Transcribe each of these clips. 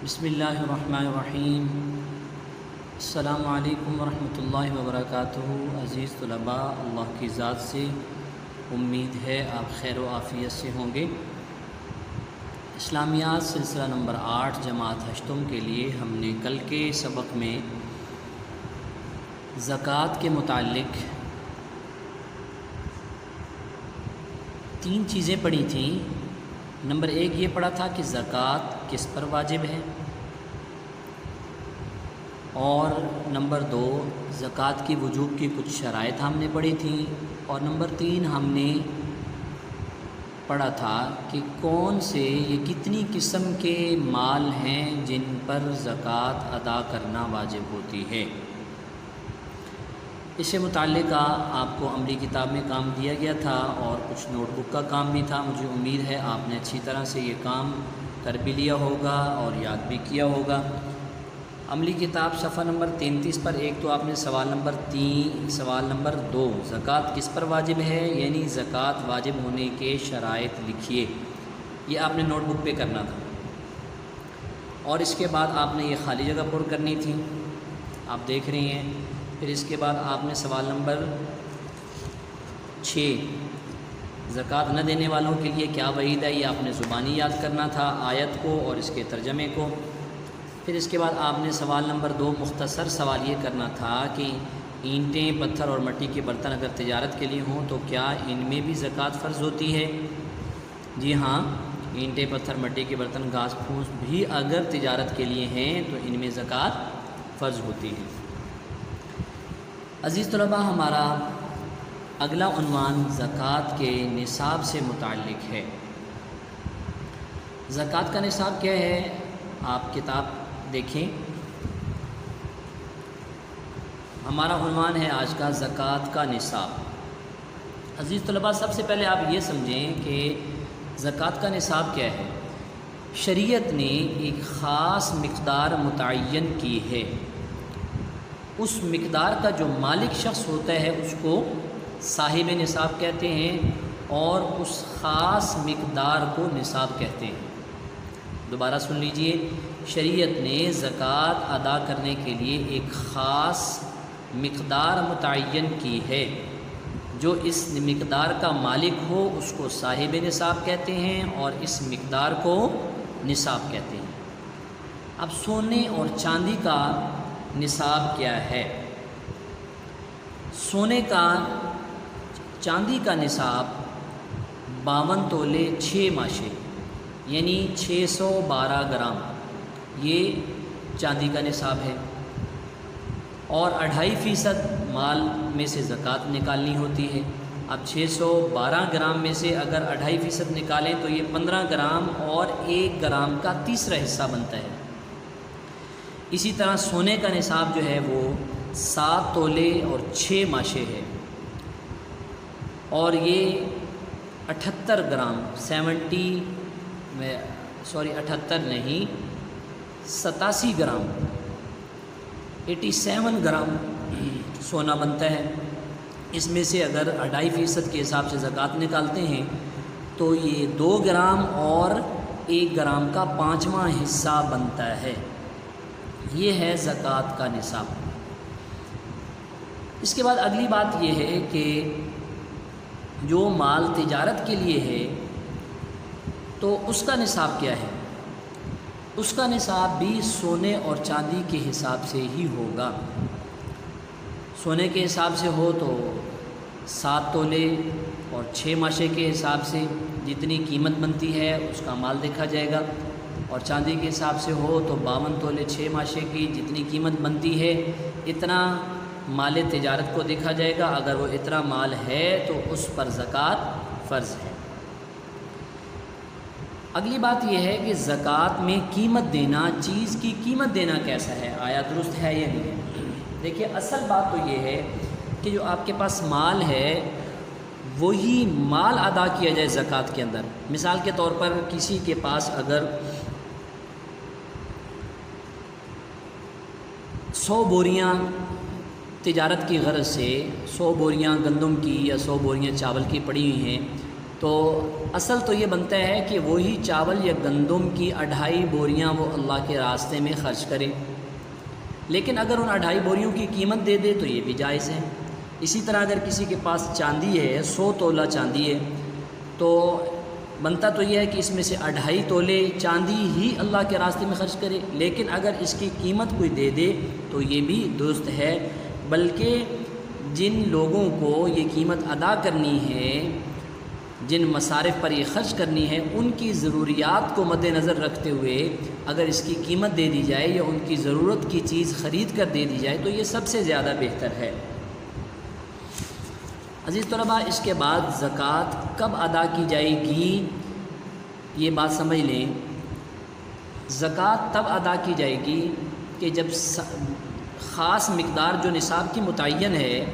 بسم اللہ الرحمن الرحیم۔ السلام علیکم ورحمۃ اللہ وبرکاتہ۔ عزیز طلباء، اللہ کی ذات سے امید ہے آپ خیر و عافیت سے ہوں گے۔ اسلامیات سلسلہ نمبر 8 جماعت ہشتم کے لیے ہم نے کل کے سبق میں زکوٰۃ کے متعلق 3 چیزیں پڑھی تھیں۔ نمبر 1 یہ پڑھا تھا کہ زکوٰۃ کس پر واجب ہے، اور نمبر 2 زکوٰۃ کی وجوب کی کچھ شرائط ہم نے پڑھی تھیں، اور نمبر 3 ہم نے پڑھا تھا کہ کون سے یہ کتنی قسم کے مال ہیں جن پر زکوٰۃ ادا کرنا واجب ہوتی ہے۔ اس سے متعلق آپ کو عملی کتاب میں کام دیا گیا تھا اور کچھ نوٹ بک کا کام بھی تھا۔ مجھے امید ہے آپ نے اچھی طرح سے یہ کام کر بھی لیا ہوگا اور یاد بھی کیا ہوگا۔ عملی کتاب صفحہ نمبر 33 پر ایک تو آپ نے سوال نمبر 2 زکوٰۃ کس پر واجب ہے، یعنی زکوٰۃ واجب ہونے کے شرائط لکھیے، یہ آپ نے نوٹ بک پہ کرنا تھا۔ اور اس کے بعد آپ نے یہ خالی جگہ پر کرنی تھی، آپ دیکھ رہے ہیں۔ پھر اس کے بعد آپ نے سوال نمبر 6 زکوٰۃ نہ دینے والوں کے لیے کیا وعید ہے، یہ آپ نے زبانی یاد کرنا تھا، آیت کو اور اس کے ترجمے کو۔ پھر اس کے بعد آپ نے سوال نمبر 2 مختصر سوال یہ کرنا تھا کہ اینٹیں، پتھر اور مٹی کے برتن اگر تجارت کے لیے ہوں تو کیا ان میں بھی زکوٰۃ فرض ہوتی ہے؟ جی ہاں، اینٹیں، پتھر، مٹی کے برتن، گھاس پھوس بھی اگر تجارت کے لیے ہیں تو ان میں زکوٰۃ فرض ہوتی ہے۔ عزیز طلباء، ہمارا اگلا عنوان زکوٰۃ کے نصاب سے متعلق ہے۔ زکوٰۃ کا نصاب کیا ہے؟ آپ کتاب دیکھیں، ہمارا عنوان ہے آج کا زکوٰۃ کا نصاب۔ عزیز طلباء، سب سے پہلے آپ یہ سمجھیں کہ زکوٰۃ کا نصاب کیا ہے۔ شریعت نے ایک خاص مقدار متعین کی ہے، اس مقدار کا جو مالک شخص ہوتا ہے اس کو صاحب نصاب کہتے ہیں، اور اس خاص مقدار کو نصاب کہتے ہیں۔ دوبارہ سن لیجئے، شریعت نے زکوٰۃ ادا کرنے کے لیے ایک خاص مقدار متعین کی ہے، جو اس مقدار کا مالک ہو اس کو صاحب نصاب کہتے ہیں، اور اس مقدار کو نصاب کہتے ہیں۔ اب سونے اور چاندی کا نصاب کیا ہے؟ سونے کا، چاندی کا نصاب 52 تولے 6 ماشے یعنی 612 گرام، یہ چاندی کا نصاب ہے، اور 2.5% مال میں سے زکوٰۃ نکالنی ہوتی ہے۔ اب 612 گرام میں سے اگر 2.5% نکالیں تو یہ 15 گرام اور 1 گرام کا تیسرا حصہ بنتا ہے۔ اسی طرح سونے کا نصاب جو ہے وہ 7 تولے اور 6 ماشے ہے، اور یہ 78 گرام 87 گرام 87 گرام سونا بنتا ہے۔ اس میں سے اگر 2.5% کے حساب سے زکوٰۃ نکالتے ہیں تو یہ 2 گرام اور 1 گرام کا 5واں حصہ بنتا ہے۔ یہ ہے زکوٰۃ کا نصاب۔ اس کے بعد اگلی بات یہ ہے کہ جو مال تجارت کے لیے ہے تو اس کا نصاب کیا ہے؟ اس کا نصاب بھی سونے اور چاندی کے حساب سے ہی ہوگا۔ سونے کے حساب سے ہو تو 7 تولے اور 6 ماشے کے حساب سے جتنی قیمت بنتی ہے اس کا مال دیکھا جائے گا، اور چاندی کے حساب سے ہو تو 52 تولے 6 ماشے کی جتنی قیمت بنتی ہے اتنا مال تجارت کو دیکھا جائے گا۔ اگر وہ اتنا مال ہے تو اس پر زکوٰۃ فرض ہے۔ اگلی بات یہ ہے کہ زکوٰۃ میں قیمت دینا، چیز کی قیمت دینا کیسا ہے، آیا درست ہے یا نہیں ہے؟ دیکھیے، اصل بات تو یہ ہے کہ جو آپ کے پاس مال ہے وہی مال ادا کیا جائے زکوٰۃ کے اندر۔ مثال کے طور پر کسی کے پاس اگر 100 بوریاں تجارت کی غرض سے 100 بوریاں گندم کی یا 100 بوریاں چاول کی پڑی ہوئی ہیں، تو اصل تو یہ بنتا ہے کہ وہی چاول یا گندم کی 2.5 بوریاں وہ اللہ کے راستے میں خرچ کرے، لیکن اگر ان 2.5 بوریوں کی قیمت دے دے تو یہ بھی جائز ہے۔ اسی طرح اگر کسی کے پاس چاندی ہے، 100 تولہ چاندی ہے، تو بنتا تو یہ ہے کہ اس میں سے 2.5 تولے چاندی ہی اللہ کے راستے میں خرچ کرے، لیکن اگر اس کی قیمت کوئی دے دے تو یہ بھی درست ہے۔ بلکہ جن لوگوں کو یہ قیمت ادا کرنی ہے، جن مصارف پر یہ خرچ کرنی ہے، ان کی ضروریات کو مد نظر رکھتے ہوئے اگر اس کی قیمت دے دی جائے یا ان کی ضرورت کی چیز خرید کر دے دی جائے تو یہ سب سے زیادہ بہتر ہے۔ عزیز طلباء، اس کے بعد زکوٰۃ کب ادا کی جائے گی یہ بات سمجھ لیں۔ زکوٰۃ تب ادا کی جائے گی کہ جب خاص مقدار جو نصاب کی متعین ہے،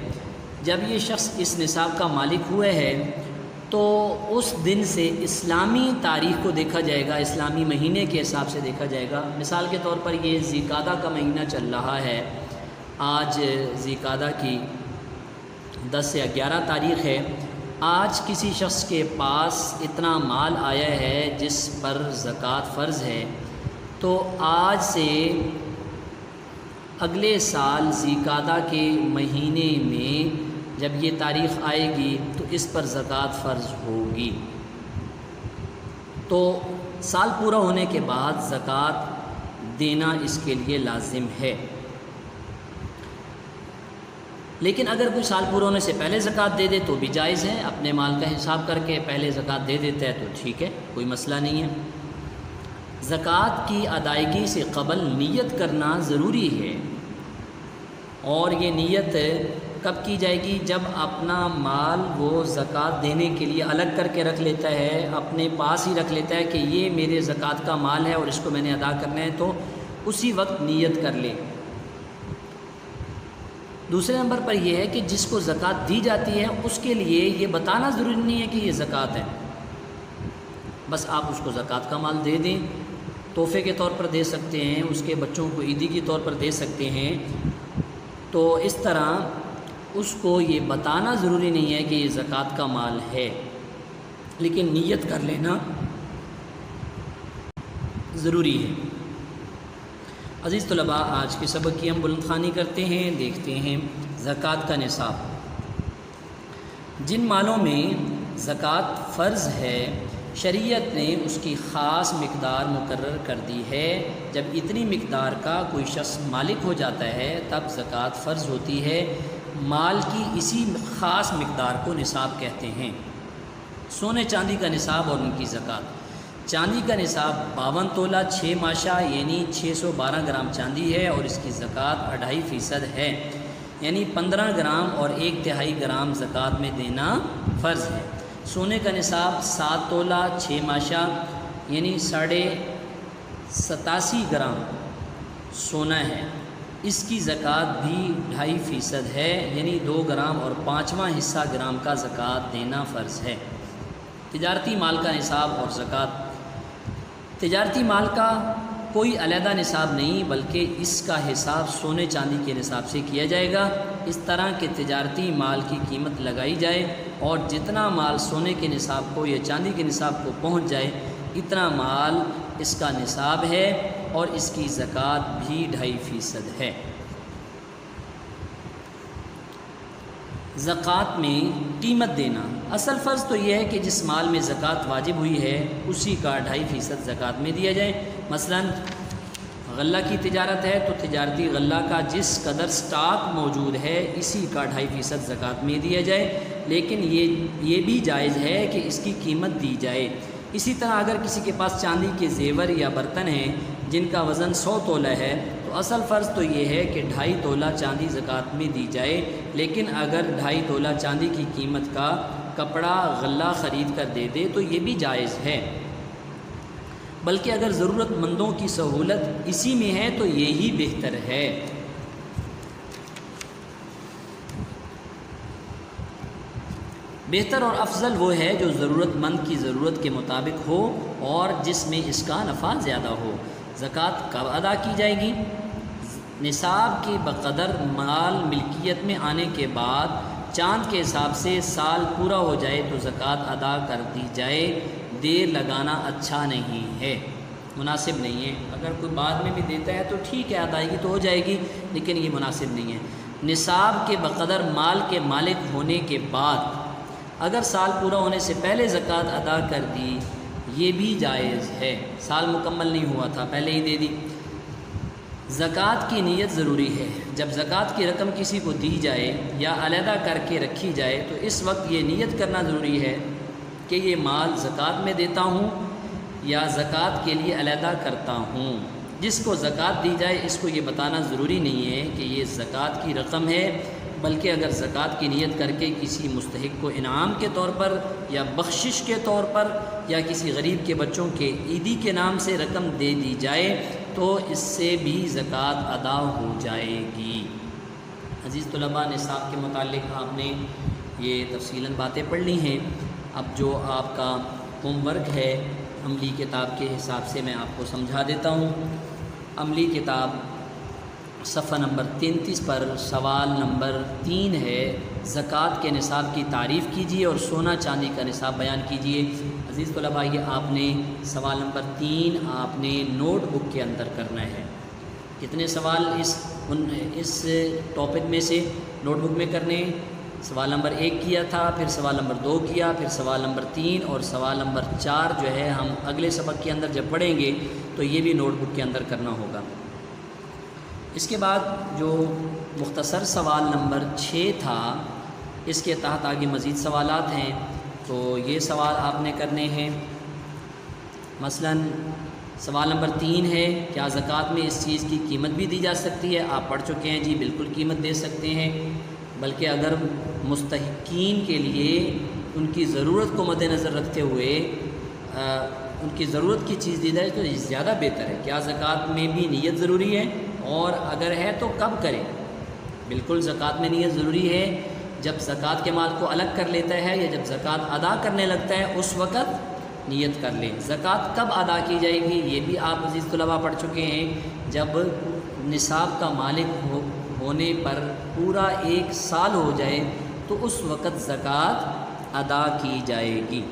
جب یہ شخص اس نصاب کا مالک ہوئے ہے تو اس دن سے اسلامی تاریخ کو دیکھا جائے گا، اسلامی مہینے کے حساب سے دیکھا جائے گا۔ مثال کے طور پر یہ ذی القعدہ کا مہینہ چل رہا ہے، آج ذی القعدہ کی 10 یا 11 تاریخ ہے۔ آج کسی شخص کے پاس اتنا مال آیا ہے جس پر زکوٰۃ فرض ہے، تو آج سے اگلے سال ذی القعدہ کے مہینے میں جب یہ تاریخ آئے گی تو اس پر زکوٰۃ فرض ہوگی۔ تو سال پورا ہونے کے بعد زکوٰۃ دینا اس کے لیے لازم ہے۔ لیکن اگر کوئی سال پورا ہونے سے پہلے زکوٰۃ دے دے تو بھی جائز ہے، اپنے مال کا حساب کر کے پہلے زکوٰۃ دے دیتا ہے تو ٹھیک ہے، کوئی مسئلہ نہیں ہے۔ زکوٰۃ کی ادائیگی سے قبل نیت کرنا ضروری ہے، اور یہ نیت کب کی جائے گی؟ جب اپنا مال وہ زکوٰۃ دینے کے لیے الگ کر کے رکھ لیتا ہے، اپنے پاس ہی رکھ لیتا ہے کہ یہ میرے زکوٰۃ کا مال ہے اور اس کو میں نے ادا کرنا ہے، تو اسی وقت نیت کر لے۔ دوسرے نمبر پر یہ ہے کہ جس کو زکوٰۃ دی جاتی ہے اس کے لیے یہ بتانا ضروری نہیں ہے کہ یہ زکوٰۃ ہے، بس آپ اس کو زکوٰۃ کا مال دے دیں، تحفے کے طور پر دے سکتے ہیں، اس کے بچوں کو عیدی کے طور پر دے سکتے ہیں۔ تو اس طرح اس کو یہ بتانا ضروری نہیں ہے کہ یہ زکوٰۃ کا مال ہے، لیکن نیت کر لینا ضروری ہے۔ عزیز طلباء، آج کے سبق کی ہم بلند خوانی کرتے ہیں، دیکھتے ہیں زکوٰۃ کا نصاب۔ جن مالوں میں زکوٰۃ فرض ہے، شریعت نے اس کی خاص مقدار مقرر کر دی ہے۔ جب اتنی مقدار کا کوئی شخص مالک ہو جاتا ہے تب زکوٰۃ فرض ہوتی ہے۔ مال کی اسی خاص مقدار کو نصاب کہتے ہیں۔ سونے چاندی کا نصاب اور ان کی زکوٰۃ۔ چاندی کا نصاب 52 تولہ 6 ماشا یعنی 612 گرام چاندی ہے، اور اس کی زکوٰۃ 2.5% ہے، یعنی 15 گرام اور 1/3 گرام زکوٰۃ میں دینا فرض ہے۔ سونے کا نصاب 7 تولہ 6 ماشا یعنی 87.5 گرام سونا ہے، اس کی زکوٰۃ بھی 2.5% ہے، یعنی 2 گرام اور 5واں حصہ گرام کا زکوٰۃ دینا فرض ہے۔ تجارتی مال کا نصاب اور زکوٰۃ۔ تجارتی مال کا کوئی علیحدہ نصاب نہیں، بلکہ اس کا حساب سونے چاندی کے نصاب سے کیا جائے گا۔ اس طرح کے تجارتی مال کی قیمت لگائی جائے اور جتنا مال سونے کے نصاب کو یا چاندی کے نصاب کو پہنچ جائے اتنا مال اس کا نصاب ہے، اور اس کی زکوٰۃ بھی 2.5% ہے۔ زکوٰۃ میں قیمت دینا۔ اصل فرض تو یہ ہے کہ جس مال میں زکوٰۃ واجب ہوئی ہے اسی کا 2.5% زکوٰۃ میں دیا جائے۔ مثلا غلہ کی تجارت ہے تو تجارتی غلہ کا جس قدر سٹاک موجود ہے اسی کا 2.5% زکوٰۃ میں دیا جائے، لیکن یہ بھی جائز ہے کہ اس کی قیمت دی جائے۔ اسی طرح اگر کسی کے پاس چاندی کے زیور یا برتن ہیں جن کا وزن 100 تولہ ہے تو اصل فرض تو یہ ہے کہ 2.5 تولہ چاندی زکوٰۃ میں دی جائے، لیکن اگر 2.5 تولہ چاندی کی قیمت کا کپڑا غلہ خرید کر دے دے تو یہ بھی جائز ہے، بلکہ اگر ضرورت مندوں کی سہولت اسی میں ہے تو یہی بہتر ہے۔ بہتر اور افضل وہ ہے جو ضرورت مند کی ضرورت کے مطابق ہو اور جس میں اس کا نفع زیادہ ہو۔ زکوٰۃ کب ادا کی جائے گی؟ نصاب کے بقدر مال ملکیت میں آنے کے بعد چاند کے حساب سے سال پورا ہو جائے تو زکوٰۃ ادا کر دی جائے، دیر لگانا اچھا نہیں ہے، مناسب نہیں ہے۔ اگر کوئی بعد میں بھی دیتا ہے تو ٹھیک ہے، ادائیگی تو ہو جائے گی، لیکن یہ مناسب نہیں ہے۔ نصاب کے بقدر مال کے مالک ہونے کے بعد اگر سال پورا ہونے سے پہلے زکوٰۃ ادا کر دی، یہ بھی جائز ہے۔ سال مکمل نہیں ہوا تھا، پہلے ہی دے دی۔ زکوٰۃ کی نیت ضروری ہے۔ جب زکوٰۃ کی رقم کسی کو دی جائے یا علیحدہ کر کے رکھی جائے تو اس وقت یہ نیت کرنا ضروری ہے کہ یہ مال زکوٰۃ میں دیتا ہوں یا زکوٰۃ کے لیے علیحدہ کرتا ہوں۔ جس کو زکوٰۃ دی جائے اس کو یہ بتانا ضروری نہیں ہے کہ یہ زکوٰۃ کی رقم ہے، بلکہ اگر زکوٰۃ کی نیت کر کے کسی مستحق کو انعام کے طور پر یا بخشش کے طور پر یا کسی غریب کے بچوں کے عیدی کے نام سے رقم دے دی جائے تو اس سے بھی زکوٰۃ ادا ہو جائے گی۔ عزیز طلباء، نصاب کے متعلق آپ نے یہ تفصیلاً باتیں پڑھ لی ہیں۔ اب جو آپ کا ہوم ورک ہے عملی کتاب کے حساب سے میں آپ کو سمجھا دیتا ہوں۔ عملی کتاب صفحہ نمبر 33 پر سوال نمبر 3 ہے، زکوٰۃ کے نصاب کی تعریف کیجیے اور سونا چاندی کا نصاب بیان کیجیے۔ عزیز طلباء، یہ آپ نے سوال نمبر 3 آپ نے نوٹ بک کے اندر کرنا ہے۔ کتنے سوال اس ٹاپک میں سے نوٹ بک میں کرنے ہیں؟ سوال نمبر 1 کیا تھا، پھر سوال نمبر 2 کیا، پھر سوال نمبر 3 اور سوال نمبر 4 جو ہے ہم اگلے سبق کے اندر جب پڑھیں گے تو یہ بھی نوٹ بک کے اندر کرنا ہوگا۔ اس کے بعد جو مختصر سوال نمبر 6 تھا، اس کے تحت آگے مزید سوالات ہیں، تو یہ سوال آپ نے کرنے ہیں۔ مثلا سوال نمبر 3 ہے، کیا زکوٰۃ میں اس چیز کی قیمت بھی دی جا سکتی ہے؟ آپ پڑھ چکے ہیں، جی بالکل قیمت دے سکتے ہیں، بلکہ اگر مستحقین کے لیے ان کی ضرورت کو مد نظر رکھتے ہوئے ان کی ضرورت کی چیز دی جائے تو یہ زیادہ بہتر ہے۔ کیا زکوٰۃ میں بھی نیت ضروری ہے؟ اور اگر ہے تو کب کریں؟ بالکل زکوٰۃ میں نیت ضروری ہے، جب زکوٰۃ کے مال کو الگ کر لیتا ہے یا جب زکوٰۃ ادا کرنے لگتا ہے اس وقت نیت کر لیں۔ زکوٰۃ کب ادا کی جائے گی یہ بھی آپ عزیز طلباء پڑھ چکے ہیں، جب نصاب کا مالک ہونے پر پورا 1 سال ہو جائے تو اس وقت زکوٰۃ ادا کی جائے گی۔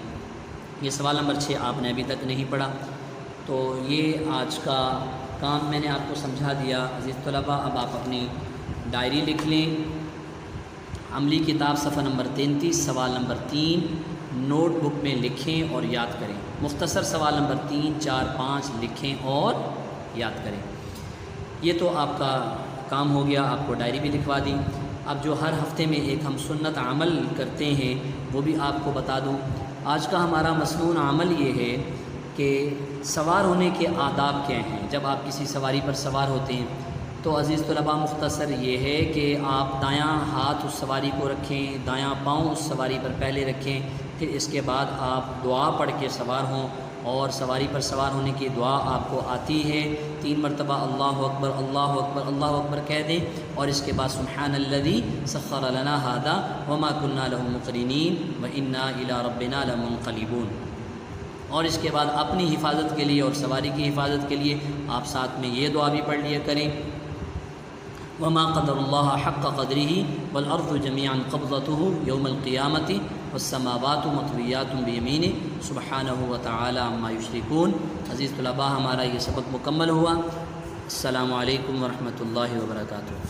یہ سوال نمبر 6 آپ نے ابھی تک نہیں پڑھا، تو یہ آج کا کام میں نے آپ کو سمجھا دیا۔ عزیز طلباء، اب آپ اپنی ڈائری لکھ لیں۔ عملی کتاب صفحہ نمبر 33 سوال نمبر 3 نوٹ بک میں لکھیں اور یاد کریں۔ مختصر سوال نمبر 3، 4، 5 لکھیں اور یاد کریں۔ یہ تو آپ کا کام ہو گیا، آپ کو ڈائری بھی لکھوا دی۔ اب جو ہر ہفتے میں ایک ہم سنت عمل کرتے ہیں وہ بھی آپ کو بتا دوں۔ آج کا ہمارا مسنون عمل یہ ہے کہ سوار ہونے کے آداب کیا ہیں۔ جب آپ کسی سواری پر سوار ہوتے ہیں تو عزیز طلباء مختصر یہ ہے کہ آپ دایاں ہاتھ اس سواری کو رکھیں، دایاں پاؤں اس سواری پر پہلے رکھیں، پھر اس کے بعد آپ دعا پڑھ کے سوار ہوں، اور سواری پر سوار ہونے کی دعا آپ کو آتی ہے 3 مرتبہ اللہ اکبر اللہ اکبر اللہ اکبر کہہ دیں، اور اس کے بعد سبحان الذی سخر لنا ھذا وما كنا له مقرنین وانا الی ربنا لمنقلبون۔ اور اس کے بعد اپنی حفاظت کے لیے اور سواری کی حفاظت کے لیے آپ ساتھ میں یہ دعا بھی پڑھ لیا کریں، وما قدر اللہ حق قدرہ والارض جميعا قبضته یوم القیامۃ والسماوات مطویات بیمینہ سبحانہ وتعالی عما یشرکون۔ عزیز طلباء، ہمارا یہ سبق مکمل ہوا۔ السلام علیکم ورحمۃ اللہ وبرکاتہ۔